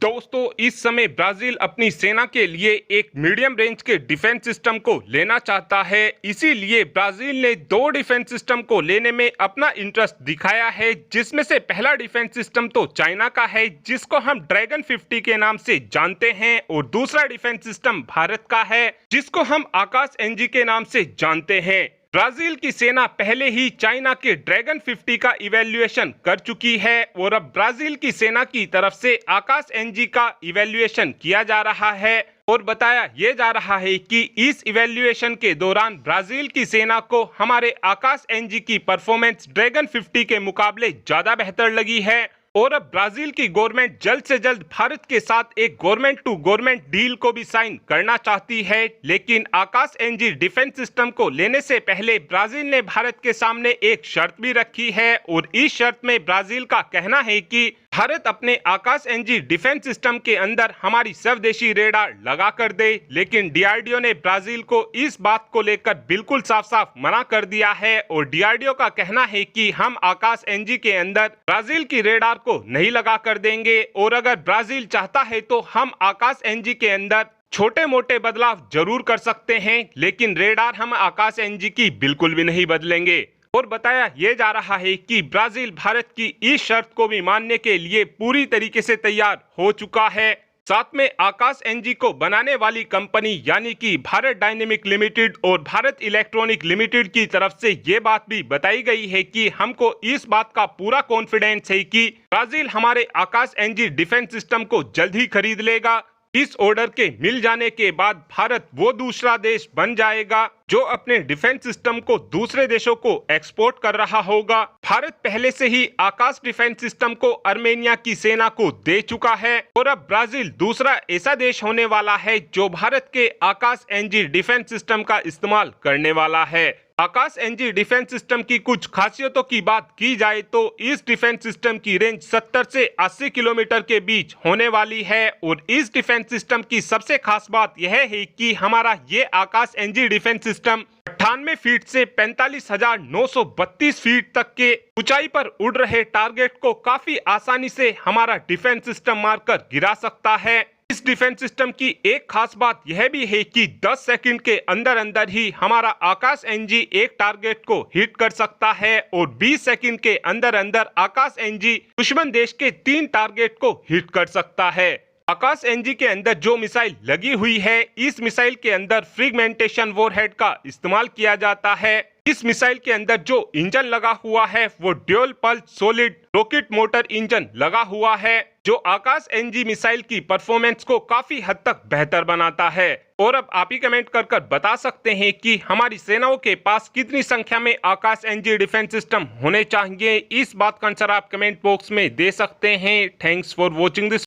दोस्तों, इस समय ब्राजील अपनी सेना के लिए एक मीडियम रेंज के डिफेंस सिस्टम को लेना चाहता है। इसीलिए ब्राजील ने दो डिफेंस सिस्टम को लेने में अपना इंटरेस्ट दिखाया है, जिसमें से पहला डिफेंस सिस्टम तो चाइना का है, जिसको हम ड्रैगन 50 के नाम से जानते हैं, और दूसरा डिफेंस सिस्टम भारत का है, जिसको हम आकाश एनजी के नाम से जानते हैं। ब्राजील की सेना पहले ही चाइना के ड्रैगन 50 का इवैल्यूएशन कर चुकी है और अब ब्राजील की सेना की तरफ से आकाश एनजी का इवैल्यूएशन किया जा रहा है और बताया यह जा रहा है कि इस इवैल्यूएशन के दौरान ब्राजील की सेना को हमारे आकाश एनजी की परफॉर्मेंस ड्रैगन 50 के मुकाबले ज्यादा बेहतर लगी है और अब ब्राजील की गवर्नमेंट जल्द से जल्द भारत के साथ एक गवर्नमेंट टू गवर्नमेंट डील को भी साइन करना चाहती है। लेकिन आकाश एनजी डिफेंस सिस्टम को लेने से पहले ब्राजील ने भारत के सामने एक शर्त भी रखी है और इस शर्त में ब्राजील का कहना है कि भारत अपने आकाश एनजी डिफेंस सिस्टम के अंदर हमारी स्वदेशी रेडार लगा कर दे। लेकिन डीआरडीओ ने ब्राजील को इस बात को लेकर बिल्कुल साफ साफ मना कर दिया है और डीआरडीओ का कहना है कि हम आकाश एनजी के अंदर ब्राजील की रेडार को नहीं लगा कर देंगे और अगर ब्राजील चाहता है तो हम आकाश एनजी के अंदर छोटे मोटे बदलाव जरूर कर सकते हैं, लेकिन रेडार हम आकाश एनजी की बिल्कुल भी नहीं बदलेंगे। और बताया यह जा रहा है कि ब्राजील भारत की इस शर्त को भी मानने के लिए पूरी तरीके से तैयार हो चुका है। साथ में आकाश एनजी को बनाने वाली कंपनी यानी कि भारत डायनेमिक लिमिटेड और भारत इलेक्ट्रॉनिक लिमिटेड की तरफ से ये बात भी बताई गई है कि हमको इस बात का पूरा कॉन्फिडेंस है कि ब्राजील हमारे आकाश एनजी डिफेंस सिस्टम को जल्द ही खरीद लेगा। इस ऑर्डर के मिल जाने के बाद भारत वो दूसरा देश बन जाएगा जो अपने डिफेंस सिस्टम को दूसरे देशों को एक्सपोर्ट कर रहा होगा। भारत पहले से ही आकाश डिफेंस सिस्टम को आर्मेनिया की सेना को दे चुका है और अब ब्राजील दूसरा ऐसा देश होने वाला है जो भारत के आकाश एनजी डिफेंस सिस्टम का इस्तेमाल करने वाला है। आकाश एनजी डिफेंस सिस्टम की कुछ खासियतों की बात की जाए तो इस डिफेंस सिस्टम की रेंज 70 से 80 किलोमीटर के बीच होने वाली है और इस डिफेंस सिस्टम की सबसे खास बात यह है कि हमारा ये आकाश एनजी डिफेंस सिस्टम 98 फीट से 45,932 फीट तक के ऊंचाई पर उड़ रहे टारगेट को काफी आसानी से हमारा डिफेंस सिस्टम मारकर गिरा सकता है। इस डिफेंस सिस्टम की एक खास बात यह भी है कि 10 सेकंड के अंदर अंदर ही हमारा आकाश एनजी एक टारगेट को हिट कर सकता है और 20 सेकंड के अंदर अंदर आकाश एनजी दुश्मन देश के 3 टारगेट को हिट कर सकता है। आकाश एनजी के अंदर जो मिसाइल लगी हुई है, इस मिसाइल के अंदर फ्रेगमेंटेशन वॉरहेड का इस्तेमाल किया जाता है। इस मिसाइल के अंदर जो इंजन लगा हुआ है वो dual pulse solid rocket motor engine लगा हुआ है, जो आकाश एनजी मिसाइल की परफॉर्मेंस को काफी हद तक बेहतर बनाता है। और अब आप ही कमेंट कर बता सकते हैं कि हमारी सेनाओं के पास कितनी संख्या में आकाश एनजी डिफेंस सिस्टम होने चाहिए। इस बात का आंसर आप कमेंट बॉक्स में दे सकते हैं। Thanks for watching this.